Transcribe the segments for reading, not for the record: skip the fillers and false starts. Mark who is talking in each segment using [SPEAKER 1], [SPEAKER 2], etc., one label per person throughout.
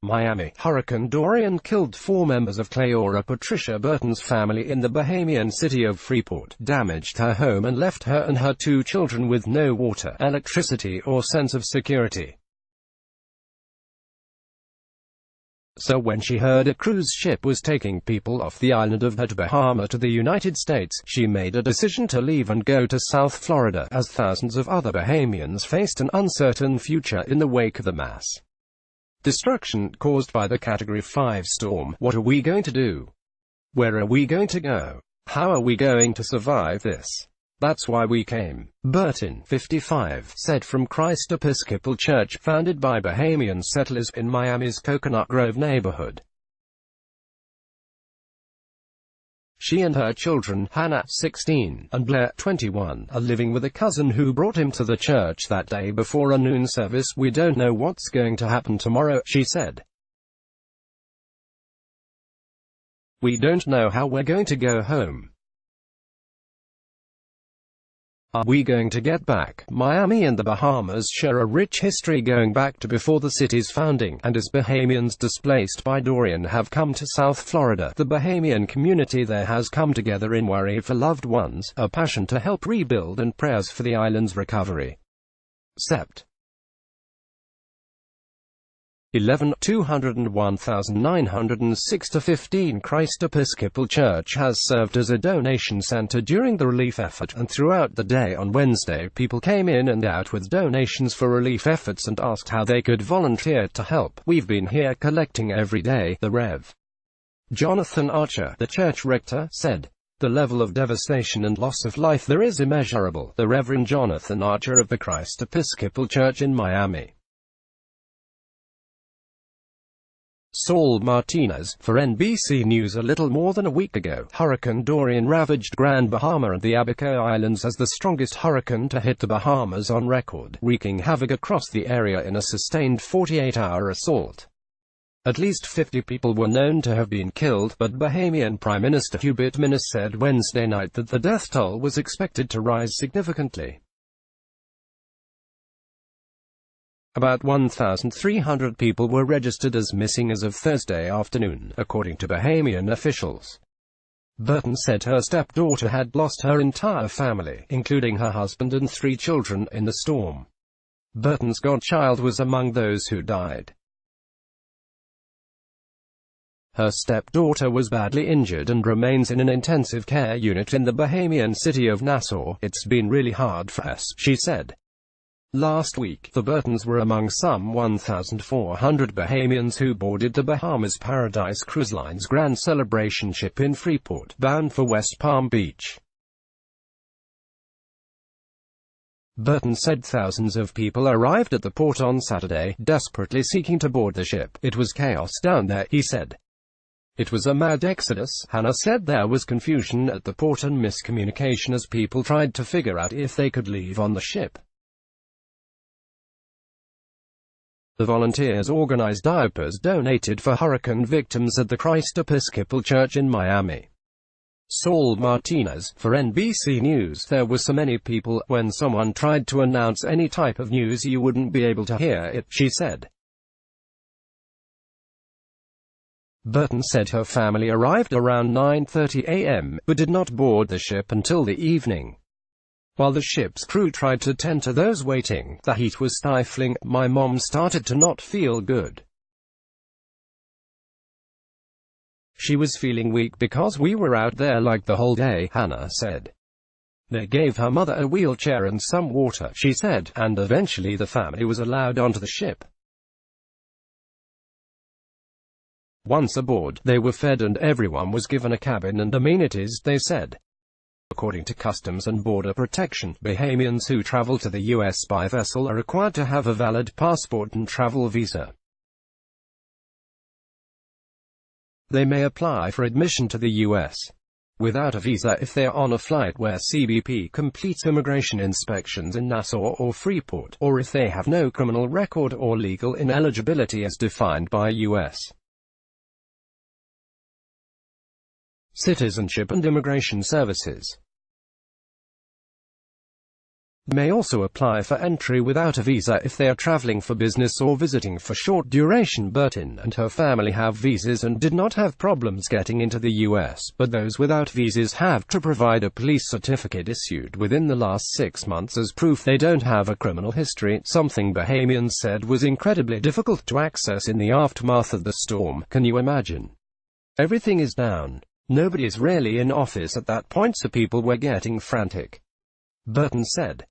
[SPEAKER 1] Miami. Hurricane Dorian killed 4 members of Cleora Patricia Burton's family in the Bahamian city of Freeport, damaged her home and left her and her 2 children with no water, electricity or sense of security. So when she heard a cruise ship was taking people off the island of Bahama to the United States, she made a decision to leave and go to South Florida, as thousands of other Bahamians faced an uncertain future in the wake of the mass destruction caused by the Category 5 storm. What are we going to do? Where are we going to go? How are we going to survive this? That's why we came, Burton, 55, said from Christ Episcopal Church, founded by Bahamian settlers in Miami's Coconut Grove neighborhood. She and her children, Hannah, 16, and Blair, 21, are living with a cousin who brought him to the church that day before a noon service. We don't know what's going to happen tomorrow, she said. We don't know how we're going to go home. Are we going to get back? Miami and the Bahamas share a rich history going back to before the city's founding, and as Bahamians displaced by Dorian have come to South Florida, the Bahamian community there has come together in worry for loved ones, a passion to help rebuild, and prayers for the island's recovery. Sept. 11-201,906 Christ Episcopal Church has served as a donation center during the relief effort, and throughout the day on Wednesday people came in and out with donations for relief efforts and asked how they could volunteer to help. We've been here collecting every day, the Rev. Jonathan Archer, the church rector, said. The level of devastation and loss of life there is immeasurable. The Reverend Jonathan Archer of the Christ Episcopal Church in Miami. Saul Martinez, for NBC News. A little more than a week ago, Hurricane Dorian ravaged Grand Bahama and the Abaco Islands as the strongest hurricane to hit the Bahamas on record, wreaking havoc across the area in a sustained 48-hour assault. At least 50 people were known to have been killed, but Bahamian Prime Minister Hubert Minnis said Wednesday night that the death toll was expected to rise significantly. About 1,300 people were registered as missing as of Thursday afternoon, according to Bahamian officials. Burton said her stepdaughter had lost her entire family, including her husband and 3 children, in the storm. Burton's godchild was among those who died. Her stepdaughter was badly injured and remains in an intensive care unit in the Bahamian city of Nassau. It's been really hard for us, she said. Last week, the Burtons were among some 1,400 Bahamians who boarded the Bahamas Paradise Cruise Line's Grand Celebration ship in Freeport, bound for West Palm Beach. Burton said thousands of people arrived at the port on Saturday, desperately seeking to board the ship. It was chaos down there, he said. It was a mad exodus. Hannah said there was confusion at the port and miscommunication as people tried to figure out if they could leave on the ship. The volunteers organized diapers donated for hurricane victims at the Christ Episcopal Church in Miami. Saul Martinez, for NBC News. There were so many people, when someone tried to announce any type of news you wouldn't be able to hear it, she said. Burton said her family arrived around 9:30 a.m., but did not board the ship until the evening. While the ship's crew tried to tend to those waiting, the heat was stifling. My mom started to not feel good. She was feeling weak because we were out there like the whole day, Hannah said. They gave her mother a wheelchair and some water, she said, and eventually the family was allowed onto the ship. Once aboard, they were fed and everyone was given a cabin and amenities, they said. According to Customs and Border Protection, Bahamians who travel to the U.S. by vessel are required to have a valid passport and travel visa. They may apply for admission to the U.S. without a visa if they are on a flight where CBP completes immigration inspections in Nassau or Freeport, or if they have no criminal record or legal ineligibility as defined by U.S. Citizenship and Immigration Services. may also apply for entry without a visa if they are traveling for business or visiting for short duration. Burton and her family have visas and did not have problems getting into the US, but those without visas have to provide a police certificate issued within the last 6 months as proof they don't have a criminal history, something Bahamians said was incredibly difficult to access in the aftermath of the storm. Can you imagine? Everything is down. Nobody is really in office at that point, so people were getting frantic, Burton said.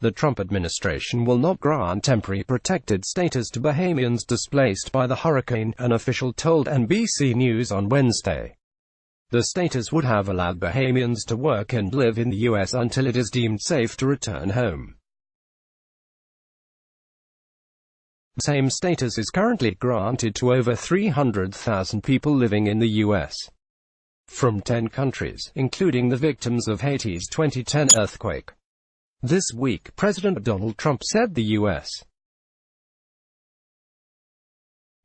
[SPEAKER 1] The Trump administration will not grant temporary protected status to Bahamians displaced by the hurricane, an official told NBC News on Wednesday. The status would have allowed Bahamians to work and live in the U.S. until it is deemed safe to return home. The same status is currently granted to over 300,000 people living in the U.S. from 10 countries, including the victims of Haiti's 2010 earthquake. This week, President Donald Trump said the U.S.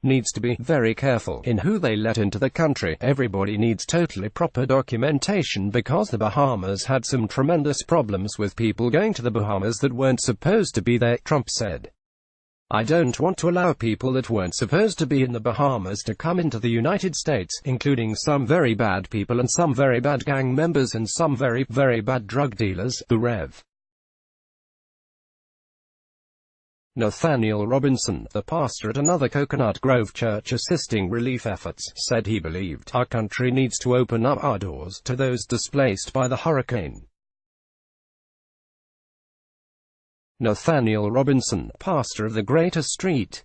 [SPEAKER 1] needs to be very careful in who they let into the country. Everybody needs totally proper documentation because the Bahamas had some tremendous problems with people going to the Bahamas that weren't supposed to be there, Trump said. I don't want to allow people that weren't supposed to be in the Bahamas to come into the United States, including some very bad people and some very bad gang members and some very, very bad drug dealers, the Rev. Nathaniel Robinson, the pastor at another Coconut Grove church assisting relief efforts, said he believed our country needs to open up our doors to those displaced by the hurricane. Nathaniel Robinson, pastor of the Greater St.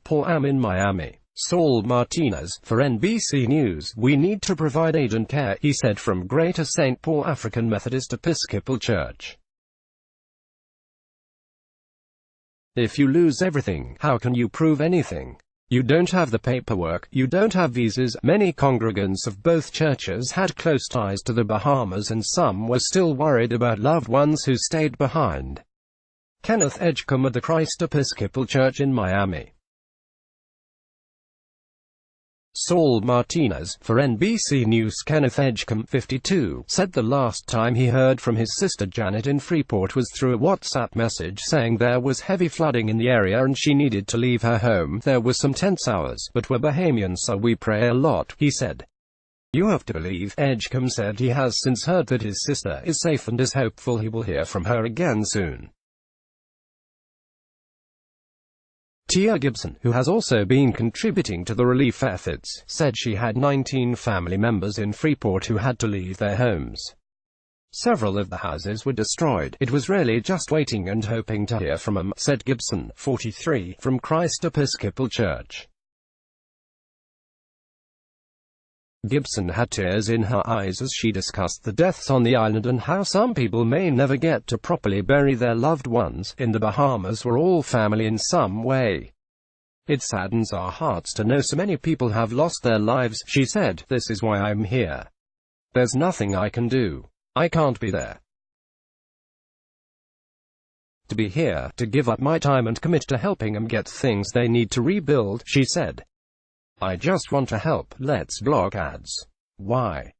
[SPEAKER 1] Paul in Miami, Saul Martinez, for NBC News, we need to provide aid and care, he said from Greater St. Paul African Methodist Episcopal Church. If you lose everything, how can you prove anything? You don't have the paperwork, you don't have visas. Many congregants of both churches had close ties to the Bahamas and some were still worried about loved ones who stayed behind. Kenneth Edgecombe at the Christ Episcopal Church in Miami. Saul Martinez, for NBC News. Kenneth Edgecombe, 52, said the last time he heard from his sister Janet in Freeport was through a WhatsApp message saying there was heavy flooding in the area and she needed to leave her home. There were some tense hours, but we're Bahamians so we pray a lot, he said. You have to believe, Edgecombe said he has since heard that his sister is safe and is hopeful he will hear from her again soon. Tia Gibson, who has also been contributing to the relief efforts, said she had 19 family members in Freeport who had to leave their homes. Several of the houses were destroyed. It was really just waiting and hoping to hear from them, said Gibson, 43, from Christ Episcopal Church. Gibson had tears in her eyes as she discussed the deaths on the island and how some people may never get to properly bury their loved ones. In the Bahamas we're all family in some way. It saddens our hearts to know so many people have lost their lives, she said. This is why I'm here. There's nothing I can do. I can't be there. To be here, to give up my time and commit to helping them get things they need to rebuild, she said. I just want to help. Let's block ads. Why?